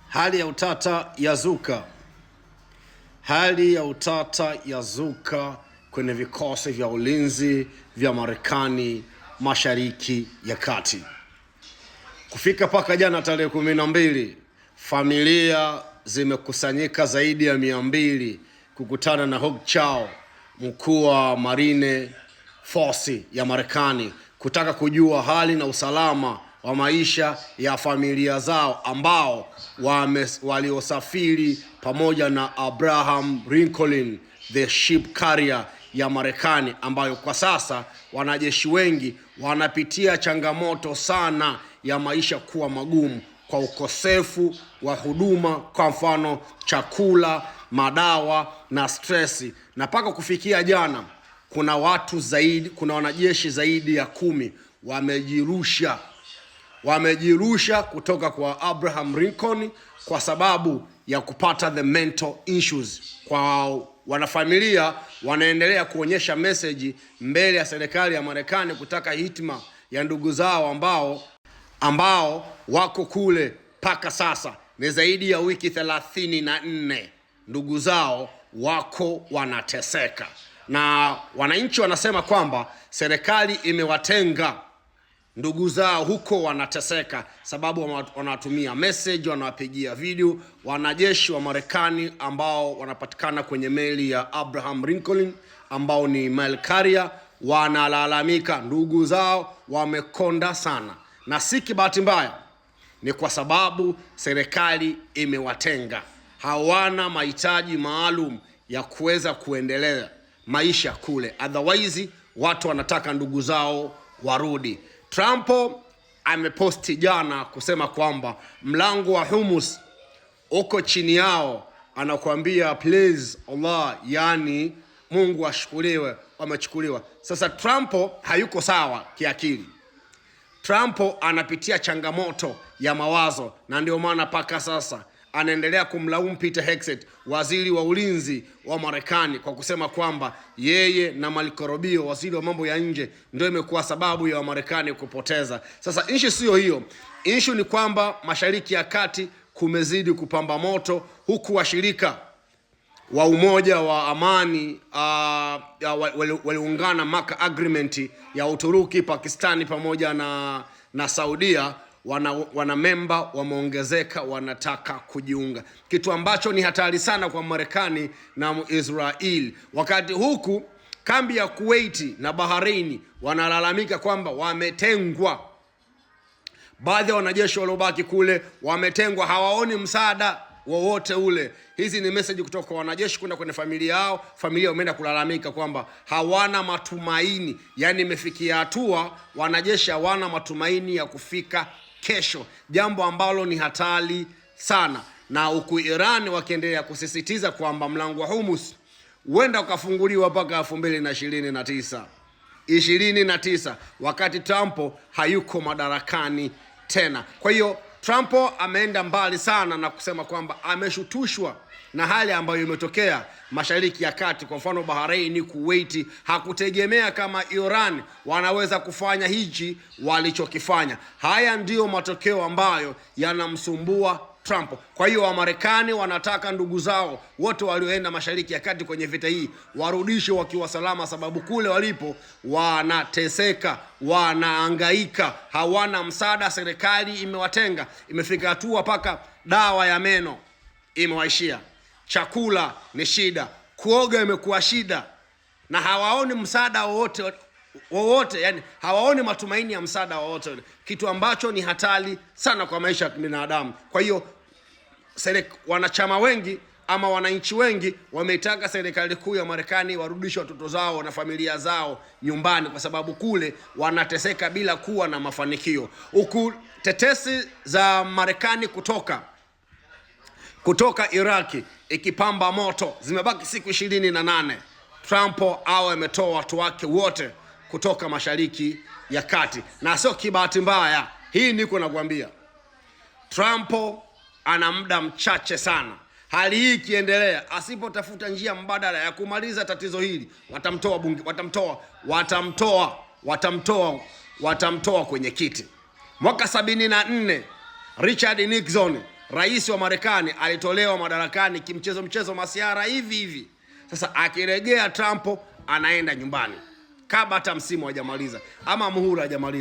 Hali ya utata yazuka. Hali ya utata yazuka kwenye vikosi vya ulinzi vya Marekani Mashariki ya Kati. Kufika paka jana tarehe 12, familia zimekusanyika zaidi ya 200 kukutana na Hog Chow, mkuu wa Marine Force ya Marekani, kutaka kujua hali na usalama wa maisha ya familia zao ambao waliosafiri pamoja na Abraham Lincoln, the ship carrier ya Marekani, ambayo kwa sasa wanajeshi wengi wanapitia changamoto sana ya maisha kuwa magumu kwa ukosefu wa huduma, kwa mfano chakula, madawa na stressi. Na paka kufikia jana kuna wanajeshi zaidi ya 10 wamejirusha kutoka kwa Abraham Lincoln kwa sababu ya kupata the mental issues. Kwa wanafamilia wanaendelea kuonyesha message mbele ya serikali ya Marekani kutaka hitima ya ndugu zao ambao wako kule paka sasa. Ni zaidi ya wiki 34 ndugu zao wako wanateseka, na wananchi wanasema kwamba serikali imewatenga ndugu zao huko wanateseka, sababu wanatumia message, wanawapigia video wanajeshi wa Marekani ambao wanapatikana kwenye meli ya Abraham Lincoln ambao ni mail carrier. Wanalalamika ndugu zao wamekonda sana, na si kibahati mbaya, ni kwa sababu serikali imewatenga. Hawana mahitaji maalum ya kuweza kuendelea maisha kule, otherwise watu wanataka ndugu zao warudi. Trump ameposti jana kusema kwamba mlango wa Hormuz uko chini yao, anakuambia please Allah, yani Mungu ashukuriwe, wamechukuliwa. Sasa Trump hayuko sawa kiakili. Trump anapitia changamoto ya mawazo, na ndio maana paka sasa anaendelea kumlaumu Peter Hegseth, waziri wa ulinzi wa Marekani, kwa kusema kwamba yeye na Marco Rubio, waziri wa mambo ya nje, ndio imekuwa sababu ya Marekani kupoteza. Sasa issue sio hiyo. Issue ni kwamba Mashariki ya Kati kumezidi kupamba moto, huku washirika wa Umoja wa Amani waliungana Maka Agreement ya Uturuki, Pakistani pamoja na Saudia. Wana memba wameongezeka, wanataka kujiunga, kitu ambacho ni hatari sana kwa Marekani na Israel. Wakati huku kambi ya Kuwait na Bahrain wanalalamika kwamba wametengwa. Baadhi ya wanajeshi waliobaki kule wametengwa, hawaoni msaada wowote ule. Hizi ni message kutoka kwa wanajeshi kwenda kwenye familia yao. Familia wameenda kulalamika kwamba hawana matumaini, yani imefikia hatua wanajeshi hawana matumaini ya kufika kesho, jambo ambalo ni hatari sana. Na huku Iran wakiendelea kusisitiza kwamba mlango wa Hormuz huenda ukafunguliwa mpaka 2029 wakati Trump hayuko madarakani tena. Kwa hiyo Trump ameenda mbali sana na kusema kwamba ameshutushwa na hali ambayo imetokea Mashariki ya Kati. Kwa mfano Bahrain, Kuwait, hakutegemea kama Iran wanaweza kufanya hichi walichokifanya. Haya ndiyo matokeo ambayo yanamsumbua Trump. Kwa hiyo Wamarekani wanataka ndugu zao wote walioenda Mashariki ya Kati kwenye vita hii warudishe wakiwa salama, sababu kule walipo wanateseka, wanaangaika, hawana msaada. Serikali imewatenga, imefika hatua paka dawa ya meno imewaishia, chakula ni shida, kuoga imekuwa shida, na hawaoni msaada wowote, yani hawaoni matumaini ya msaada wowote, kitu ambacho ni hatari sana kwa maisha ya binadamu. Kwa hiyo wanachama wengi ama wananchi wengi wameitaka serikali kuu ya Marekani warudishe watoto zao na familia zao nyumbani, kwa sababu kule wanateseka bila kuwa na mafanikio. Huku tetesi za Marekani kutoka Iraki ikipamba moto, zimebaki siku 28 Trump ametoa watu wake wote kutoka Mashariki ya Kati. Na sio kibahati mbaya, hii niko nakwambia, Trump ana muda mchache sana. Hali hii ikiendelea, asipotafuta njia mbadala ya kumaliza tatizo hili, watamtoa kwenye kiti. Mwaka 74 Richard Nixon rais wa Marekani alitolewa madarakani kimchezo masiara hivi. Sasa akiregea Trump anaenda nyumbani kabla hata msimu hajamaliza ama muhula hajamaliza.